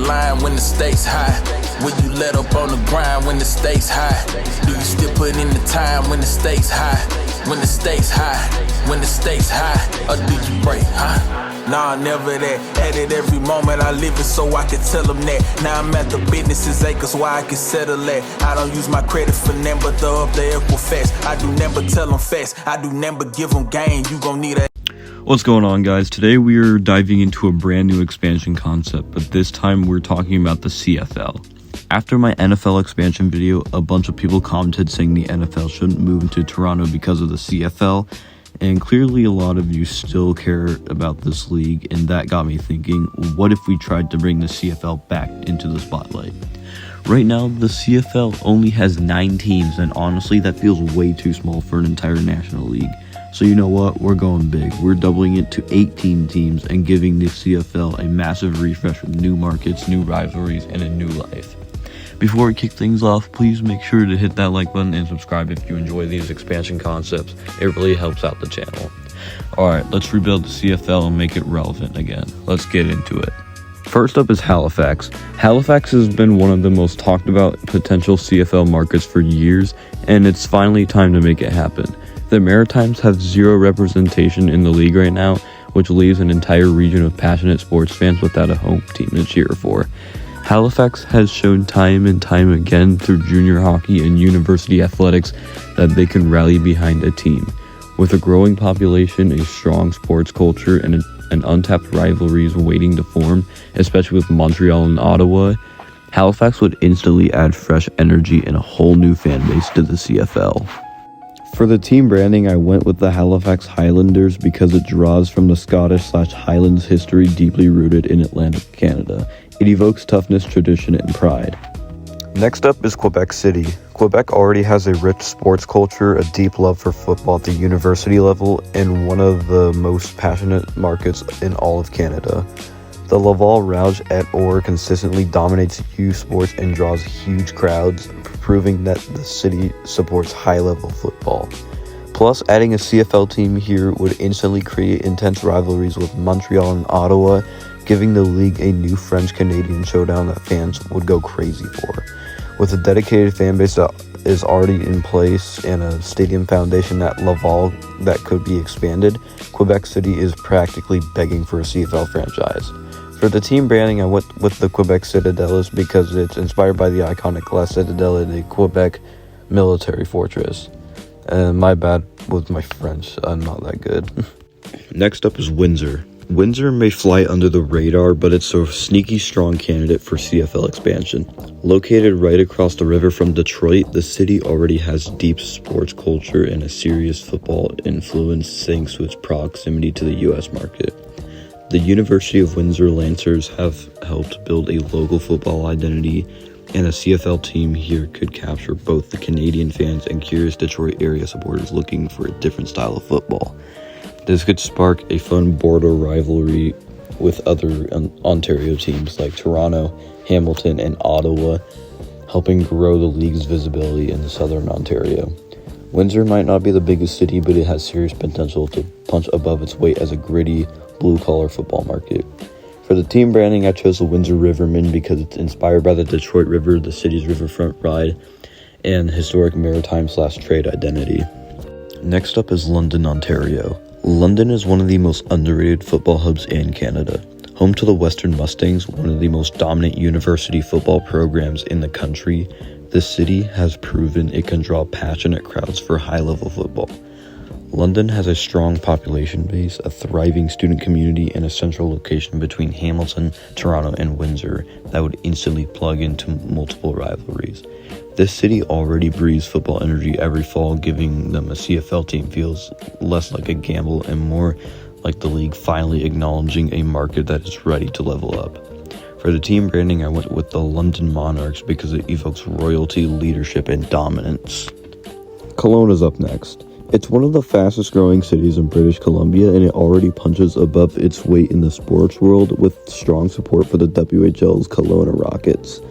line when the stakes high? Will you let up on the grind when the stakes high? Do you still put in the time when the stakes high? When the stakes high, when the stakes high, or do you break, huh? Nah, never that. At it every moment I live it so I can tell them that. Now I'm at the business's acres where I can settle at. I don't use my credit for them but the up the Equifax. I do never tell them facts, I do never give them game. You gon' need a... What's going on, guys? Today we are diving into a brand new expansion concept, but this time we're talking about the CFL. After my NFL expansion video, a bunch of people commented saying the NFL shouldn't move into Toronto because of the CFL, and clearly a lot of you still care about this league, and that got me thinking, what if we tried to bring the CFL back into the spotlight? Right now, the CFL only has 9 teams, and honestly, that feels way too small for an entire national league. So you know what? We're going big. We're doubling it to 18 teams and giving the CFL a massive refresh with new markets, new rivalries, and a new life. Before we kick things off, please make sure to hit that like button and subscribe if you enjoy these expansion concepts. It really helps out the channel. Alright, let's rebuild the CFL and make it relevant again. Let's get into it. First up is Halifax. Halifax has been one of the most talked about potential CFL markets for years, and it's finally time to make it happen. The Maritimes have zero representation in the league right now, which leaves an entire region of passionate sports fans without a home team to cheer for. Halifax has shown time and time again through junior hockey and university athletics that they can rally behind a team. With a growing population, a strong sports culture, and untapped rivalries waiting to form, especially with Montreal and Ottawa, Halifax would instantly add fresh energy and a whole new fan base to the CFL. For the team branding, I went with the Halifax Highlanders because it draws from the Scottish/Highlands history deeply rooted in Atlantic Canada. It evokes toughness, tradition, and pride. Next up is Quebec City. Quebec already has a rich sports culture, a deep love for football at the university level, and one of the most passionate markets in all of Canada. The Laval Rouge et Or consistently dominates youth sports and draws huge crowds, proving that the city supports high-level football. Plus, adding a CFL team here would instantly create intense rivalries with Montreal and Ottawa, giving the league a new French-Canadian showdown that fans would go crazy for. With a dedicated fan base that is already in place and a stadium foundation at Laval that could be expanded, Quebec City is practically begging for a CFL franchise. For the team branding, I went with the Quebec Citadellers because it's inspired by the iconic glass citadel in the Quebec military fortress. And my bad with my French, I'm not that good. Next up is Windsor. Windsor may fly under the radar, but it's a sneaky strong candidate for CFL expansion. Located right across the river from Detroit, the city already has deep sports culture and a serious football influence thanks to its proximity to the US market. The University of Windsor Lancers have helped build a local football identity, and a CFL team here could capture both the Canadian fans and curious Detroit area supporters looking for a different style of football. This could spark a fun border rivalry with other Ontario teams like Toronto, Hamilton, and Ottawa, helping grow the league's visibility in southern Ontario. Windsor might not be the biggest city, but it has serious potential to punch above its weight as a gritty, blue-collar football market. For the team branding, I chose the Windsor Rivermen because it's inspired by the Detroit River, the city's riverfront pride, and historic maritime/trade identity. Next up is London, Ontario. London is one of the most underrated football hubs in Canada. Home to the Western Mustangs, one of the most dominant university football programs in the country, the city has proven it can draw passionate crowds for high-level football. London has a strong population base, a thriving student community, and a central location between Hamilton, Toronto, and Windsor that would instantly plug into multiple rivalries. This city already breathes football energy every fall, giving them a CFL team feels less like a gamble and more like the league finally acknowledging a market that is ready to level up. For the team branding, I went with the London Monarchs because it evokes royalty, leadership, and dominance. Kelowna's up next. It's one of the fastest growing cities in British Columbia, and it already punches above its weight in the sports world with strong support for the WHL's Kelowna Rockets.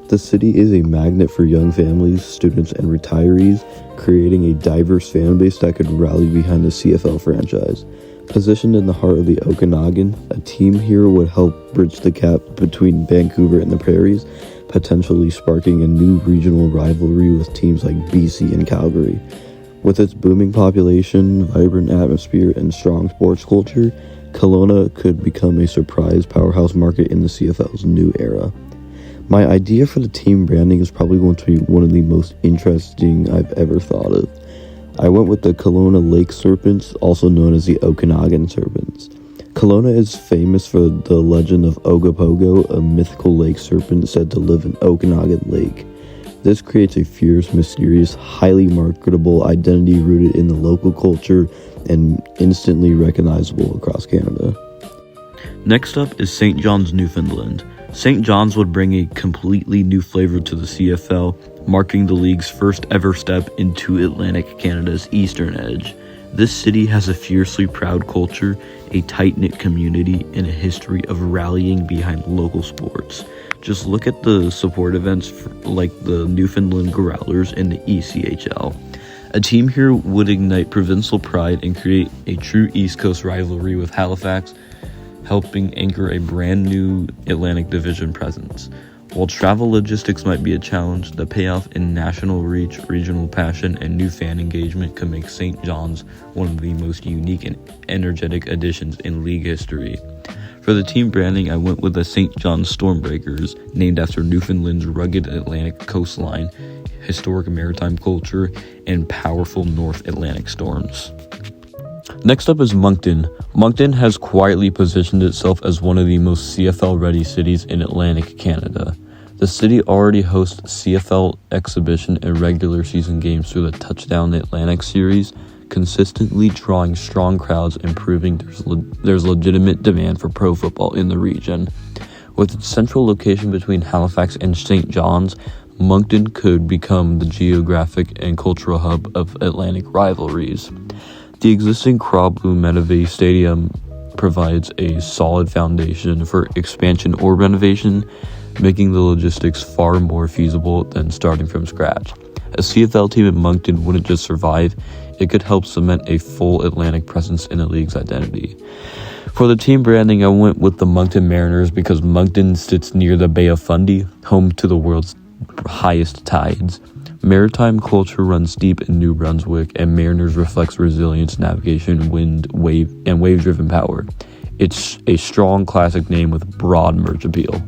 The city is a magnet for young families, students, and retirees, creating a diverse fan base that could rally behind the CFL franchise. Positioned in the heart of the Okanagan, a team here would help bridge the gap between Vancouver and the Prairies, potentially sparking a new regional rivalry with teams like BC and Calgary. With its booming population, vibrant atmosphere, and strong sports culture, Kelowna could become a surprise powerhouse market in the CFL's new era. My idea for the team branding is probably going to be one of the most interesting I've ever thought of. I went with the Kelowna Lake Serpents, also known as the Okanagan Serpents. Kelowna is famous for the legend of Ogopogo, a mythical lake serpent said to live in Okanagan Lake. This creates a fierce, mysterious, highly marketable identity rooted in the local culture and instantly recognizable across Canada. Next up is St. John's, Newfoundland. St. John's would bring a completely new flavor to the CFL, marking the league's first ever step into Atlantic Canada's eastern edge. This city has a fiercely proud culture, a tight-knit community, and a history of rallying behind local sports. Just look at the support events like the Newfoundland Growlers and the ECHL. A team here would ignite provincial pride and create a true East Coast rivalry with Halifax, helping anchor a brand new Atlantic Division presence. While travel logistics might be a challenge, the payoff in national reach, regional passion, and new fan engagement could make St. John's one of the most unique and energetic additions in league history. For the team branding, I went with the St. John's Stormbreakers, named after Newfoundland's rugged Atlantic coastline, historic maritime culture, and powerful North Atlantic storms. Next up is Moncton. Moncton has quietly positioned itself as one of the most CFL-ready cities in Atlantic Canada. The city already hosts CFL exhibition and regular season games through the Touchdown Atlantic series, consistently drawing strong crowds and proving there's legitimate demand for pro football in the region. With its central location between Halifax and St. John's, Moncton could become the geographic and cultural hub of Atlantic rivalries. The existing Craw Blue Medivh Stadium provides a solid foundation for expansion or renovation, making the logistics far more feasible than starting from scratch. A CFL team in Moncton wouldn't just survive, it could help cement a full Atlantic presence in the league's identity. For the team branding, I went with the Moncton Mariners because Moncton sits near the Bay of Fundy, home to the world's highest tides. Maritime culture runs deep in New Brunswick, and Mariners reflects resilience, navigation, wind, wave, and wave-driven power. It's a strong classic name with broad merch appeal.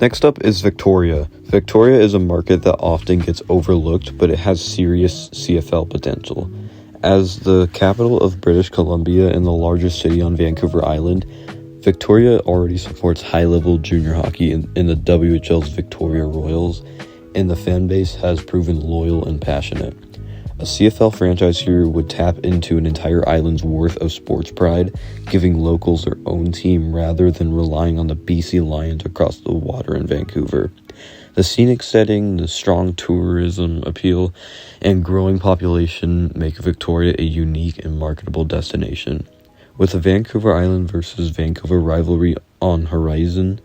Next up is Victoria. Victoria is a market that often gets overlooked, but it has serious CFL potential. As the capital of British Columbia and the largest city on Vancouver Island, Victoria already supports high-level junior hockey in the WHL's Victoria Royals, and the fan base has proven loyal and passionate. A CFL franchise here would tap into an entire island's worth of sports pride, giving locals their own team rather than relying on the BC Lions across the water in Vancouver. The scenic setting, the strong tourism appeal, and growing population make Victoria a unique and marketable destination. With the Vancouver Island versus Vancouver rivalry on horizon,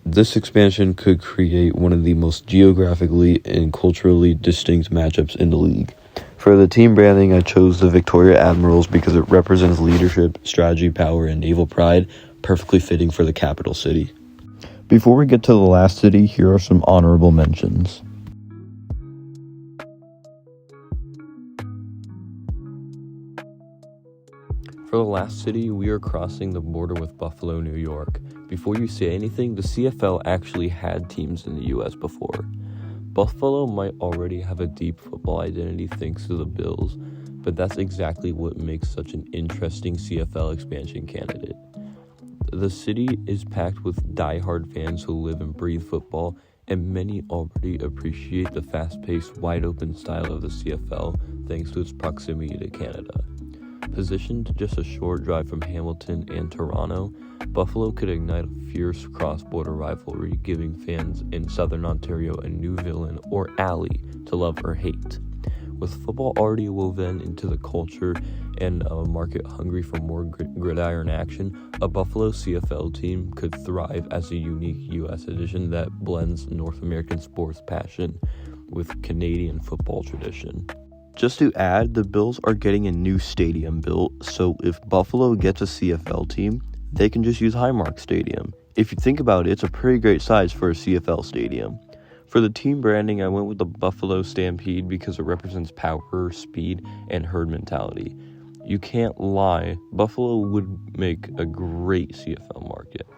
this expansion could create one of the most geographically and culturally distinct matchups in the league. For the team branding, I chose the Victoria Admirals because it represents leadership, strategy, power, and naval pride, perfectly fitting for the capital city. Before we get to the last city, here are some honorable mentions. For the last city, we are crossing the border with Buffalo, New York. Before you say anything, the CFL actually had teams in the US before. Buffalo might already have a deep football identity thanks to the Bills, but that's exactly what makes such an interesting CFL expansion candidate. The city is packed with die-hard fans who live and breathe football, and many already appreciate the fast-paced, wide-open style of the CFL thanks to its proximity to Canada. Positioned just a short drive from Hamilton and Toronto, Buffalo could ignite a fierce cross-border rivalry, giving fans in Southern Ontario a new villain or ally to love or hate. With football already woven into the culture and a market hungry for more gridiron action, a Buffalo CFL team could thrive as a unique U.S. addition that blends North American sports passion with Canadian football tradition. Just to add, the Bills are getting a new stadium built, so if Buffalo gets a CFL team, they can just use Highmark Stadium. If you think about it, it's a pretty great size for a CFL stadium. For the team branding, I went with the Buffalo Stampede because it represents power, speed, and herd mentality. You can't lie, Buffalo would make a great CFL market.